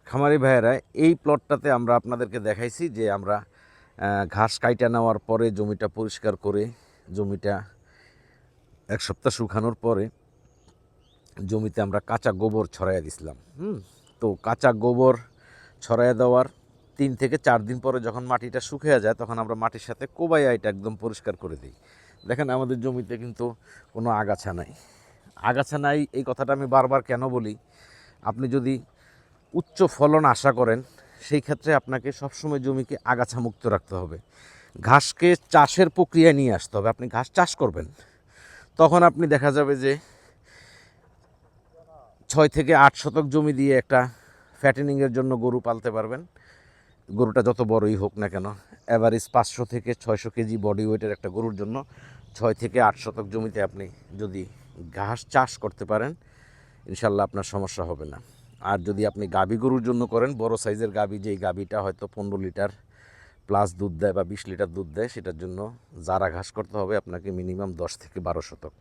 খামারি ভাইয়েরা, এই প্লটটাতে আমরা আপনাদেরকে দেখাইছি যে আমরা ঘাস কাইটা নেওয়ার পরে জমিটা পরিষ্কার করে জমিটা এক সপ্তাহ শুকানোর পরে জমিতে আমরা কাঁচা গোবর ছড়াইয়া দিছিলাম। তো কাঁচা গোবর ছড়াইয়া দেওয়ার 3 থেকে 4 দিন পরে যখন মাটিটা শুকিয়ে যায় তখন আমরা মাটির সাথে কোবাইয়া এটা একদম পরিষ্কার করে দিই। দেখেন আমাদের জমিতে কিন্তু কোনো আগাছা নাই। আগাছা নাই এই কথাটা আমি বারবার কেন বলি, আপনি যদি উচ্চ ফলন আশা করেন সেই ক্ষেত্রে আপনাকে সবসময় জমিকে আগাছা মুক্ত রাখতে হবে। ঘাসকে চাষের প্রক্রিয়ায় নিয়ে আসতে হবে। আপনি ঘাস চাষ করবেন, তখন আপনি দেখা যাবে যে 6 থেকে 8 শতক জমি দিয়ে একটা ফ্যাটেনিংয়ের জন্য গরু পালতে পারবেন। গরুটা যত বড়ই হোক না কেন, অ্যাভারেজ 500 থেকে 600 কেজি বডি ওয়েটের একটা গরুর জন্য 6 থেকে 8 শতক জমিতে আপনি যদি ঘাস চাষ করতে পারেন, ইনশাল্লাহ আপনার সমস্যা হবে না। আর যদি আপনি গাভী গরুর জন্য করেন, বড় সাইজের গাভী, যেই গাভীটা হয়তো 15 লিটার প্লাস দুধ দেয় বা 20 লিটার দুধ দেয়, সেটার জন্য জারা ঘাস করতে হবে আপনাকে মিনিমাম 10 থেকে 12 শতক।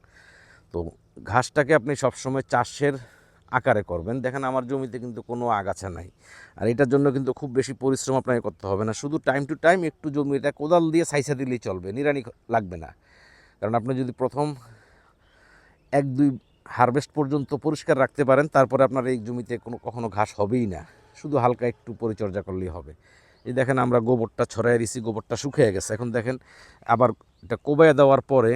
তো ঘাসটাকে আপনি সবসময় চাষের আকারে করবেন। দেখেন আমার জমিতে কিন্তু কোনো আগাছা নাই, আর এটার জন্য কিন্তু খুব বেশি পরিশ্রম আপনাকে করতে হবে না। শুধু টাইম টু টাইম একটু জমিটা কোদাল দিয়ে সাইসা দিলেই চলবে, নিড়ানি লাগবে না। কারণ আপনি যদি প্রথম 1-2 হারভেস্ট পর্যন্ত পরিষ্কার রাখতে পারেন, তারপরে আপনার এই জমিতে কখনো ঘাস হবেই না, শুধু হালকা একটু পরিচর্যা করলেই হবে। এই দেখেন আমরা গোবরটা ছড়াই দিছি, গোবরটা শুকিয়ে গেছে। এখন দেখেন আবার এটা কোবাইয়া দেওয়ার পরে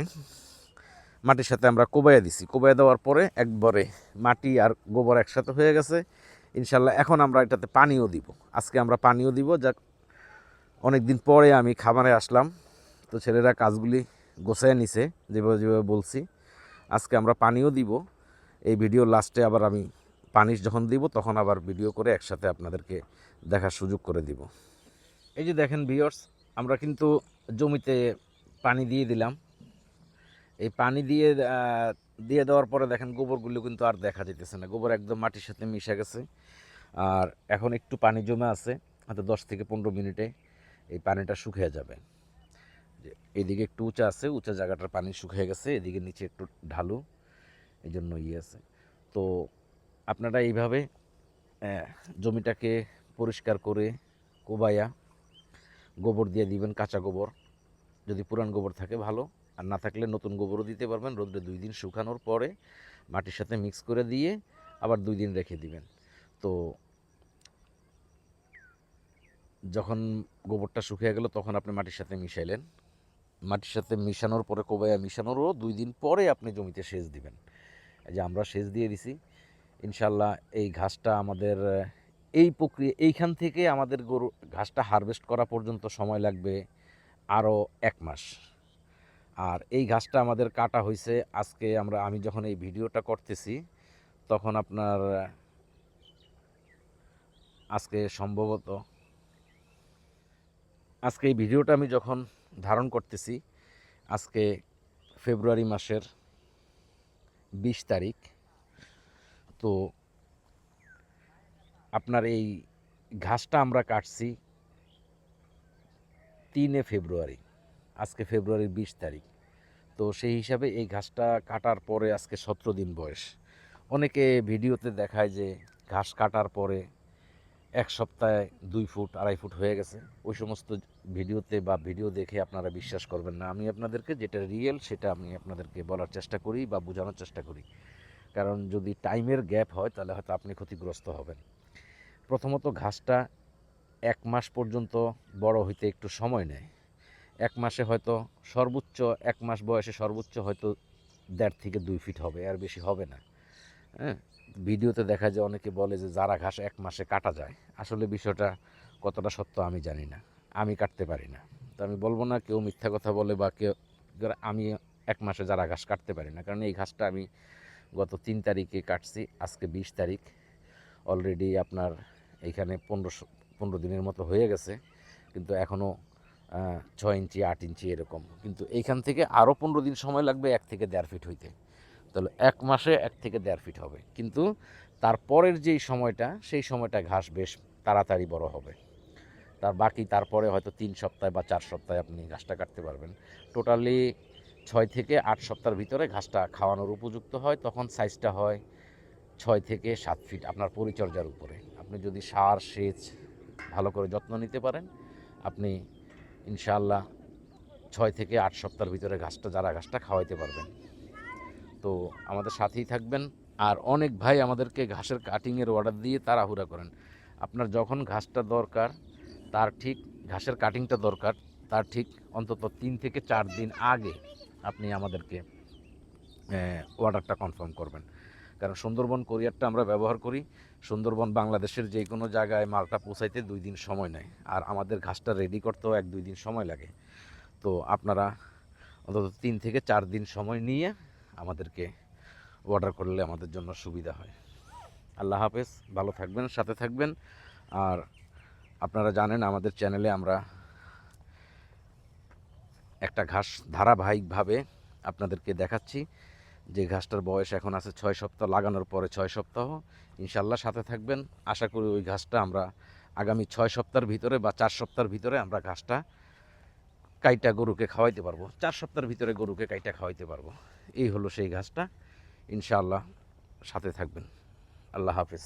মাটির সাথে আমরা কোবাইয়া দিছি, কোবাইয়া দেওয়ার পরে একবারে মাটি আর গোবর একসাথে হয়ে গেছে। ইনশাল্লাহ এখন আমরা এটাতে পানিও দিব। আজকে আমরা পানিও দিব। যাক, অনেক দিন পরে আমি খামারে আসলাম, তো ছেলেরা কাজগুলি গোছায় নিছে যেভাবে যেভাবে বলছি। আজকে আমরা পানিও দিব। এই ভিডিও লাস্টে আবার আমি পানি যখন দিব তখন আবার ভিডিও করে একসাথে আপনাদেরকে দেখার সুযোগ করে দিব। এই যে দেখেন ভিউয়ার্স, আমরা কিন্তু জমিতে পানি দিয়ে দিলাম। এই পানি দিয়ে দিয়ে দেওয়ার পরে দেখেন গোবরগুলো কিন্তু আর দেখা যেতেছে না, গোবর একদম মাটির সাথে মিশে গেছে। আর এখন একটু পানি জমে আছে, হয়তো 10 থেকে 15 মিনিটে এই পানিটা শুকিয়ে যাবে। যে এদিকে একটু উঁচা আছে, উঁচা জায়গাটার পানি শুকিয়ে গেছে, এদিকে নিচে একটু ঢালু, এই জন্য আছে। তো আপনারা এইভাবে জমিটাকে পরিষ্কার করে কোবায়া গোবর দিয়ে দিবেন, কাঁচা গোবর। যদি পুরান গোবর থাকে ভালো, আর না থাকলে নতুন গোবরও দিতে পারবেন। রোদ্রে 2 দিন শুকানোর পরে মাটির সাথে মিক্স করে দিয়ে আবার 2 দিন রেখে দিবেন। তো যখন গোবরটা শুকিয়ে গেল তখন আপনি মাটির সাথে মিশাইলেন। মাটির সাথে মিশানোর পরে কোবায়া মিশানোরও 2 দিন পরে আপনি জমিতে সেচ দিবেন। এই যে আমরা সেচ দিয়ে দিছি। ইনশাল্লাহ এই ঘাসটা আমাদের এই প্রক্রিয়া, এইখান থেকে আমাদের গরু ঘাসটা হারভেস্ট করা পর্যন্ত সময় লাগবে আরও 1 মাস। আর এই ঘাসটা আমাদের কাটা হয়েছে আজকে, আমি যখন এই ভিডিওটা করতেছি তখন আপনার আজকে সম্ভবত আজকে এই ভিডিওটা আমি যখন ধারণ করতেছি আজকে ফেব্রুয়ারি মাসের 20 তারিখ। তো আপনার এই ঘাসটা আমরা কাটছি 3 ফেব্রুয়ারি, আজকে ফেব্রুয়ারির 20 তারিখ। তো সেই হিসাবে এই ঘাসটা কাটার পরে আজকে 17 দিন বয়স। অনেকে ভিডিওতে দেখায় যে ঘাস কাটার পরে 1 সপ্তাহে 2 ফুট 2.5 ফুট হয়ে গেছে। ওই সমস্ত ভিডিওতে বা ভিডিও দেখে আপনারা বিশ্বাস করবেন না। আমি আপনাদেরকে যেটা রিয়েল সেটা আমি আপনাদেরকে বলার চেষ্টা করি বা বোঝানোর চেষ্টা করি। কারণ যদি টাইমের গ্যাপ হয় তাহলে হয়তো আপনি ক্ষতিগ্রস্ত হবেন। প্রথমত ঘাসটা 1 মাস পর্যন্ত বড় হইতে একটু সময় নেয়। 1 মাসে হয়তো সর্বোচ্চ, 1 মাস বয়সে সর্বোচ্চ হয়তো 1.5 থেকে 2 ফিট হবে, আর বেশি হবে না। হ্যাঁ, ভিডিওতে দেখা যায় অনেকে বলে যে যারা ঘাস 1 মাসে কাটা যায়। আসলে বিষয়টা কতটা সত্য আমি জানি না, আমি কাটতে পারি না। তো আমি বলবো না কেউ মিথ্যা কথা বলে বা কেউ, আমি 1 মাসে যারা ঘাস কাটতে পারি না। কারণ এই ঘাসটা আমি গত 3 তারিখে কাটছি, আজকে 20 তারিখ। অলরেডি আপনার এইখানে 15 দিনের মতো হয়ে গেছে, কিন্তু এখনও 6 ইঞ্চি 8 ইঞ্চি এরকম। কিন্তু এইখান থেকে আরও 15 দিন সময় লাগবে 1 থেকে 1.5 ফিট হইতে। তাহলে 1 মাসে 1 থেকে 1.5 ফিট হবে। কিন্তু তারপরের যেই সময়টা, সেই সময়টা ঘাস বেশ তাড়াতাড়ি বড় হবে। তারপরে হয়তো 3 সপ্তাহ বা 4 সপ্তাহে আপনি ঘাসটা কাটতে পারবেন। টোটালি 6 থেকে 8 সপ্তাহের ভিতরে ঘাসটা খাওয়ানোর উপযুক্ত হয়। তখন সাইজটা হয় 6 থেকে 7 ফিট আপনার পরিচর্যার উপরে। আপনি যদি সার সেচ ভালো করে যত্ন নিতে পারেন, আপনি ইনশাআল্লাহ 6 থেকে 8 সপ্তাহের ভিতরে ঘাসটা খাওয়াইতে পারবেন। তো আমাদের সাথেই থাকবেন। আর অনেক ভাই আমাদেরকে ঘাসের কাটিংয়ের অর্ডার দিয়ে তাড়াহুড়া করেন। আপনার যখন ঘাসটা দরকার, তার ঠিক ঘাসের কাটিংটা দরকার, তার ঠিক অন্তত 3 থেকে 4 দিন আগে আপনি আমাদেরকে অর্ডারটা কনফার্ম করবেন। কারণ সুন্দরবন কোরিয়ারটা আমরা ব্যবহার করি। সুন্দরবন বাংলাদেশের যে কোনো জায়গায় মালটা পৌঁছাইতে 2 দিন সময় নেয়, আর আমাদের ঘাসটা রেডি করতেও 1-2 দিন সময় লাগে। তো আপনারা অন্তত 3 থেকে 4 দিন সময় নিয়ে আমাদেরকে অর্ডার করলে আমাদের জন্য সুবিধা হয়। আল্লাহ হাফেজ, ভালো থাকবেন, সাথে থাকবেন। আর আপনারা জানেন আমাদের চ্যানেলে আমরা একটা ঘাস ধারাবাহিকভাবে আপনাদেরকে দেখাচ্ছি, যে ঘাসটার বয়স এখন আছে 6 সপ্তাহ, লাগানোর পরে 6 সপ্তাহ। ইনশাল্লাহ সাথে থাকবেন। আশা করি ওই ঘাসটা আমরা আগামী 6 সপ্তাহের ভিতরে বা 4 সপ্তাহের ভিতরে আমরা ঘাসটা কাইটা গরুকে খাওয়াইতে পারবো। 4 সপ্তাহের ভিতরে গরুকে কাইটা খাওয়াইতে পারবো। এই হলো সেই ঘাসটা। ইনশাআল্লাহ সাথে থাকবেন। আল্লাহ হাফেজ।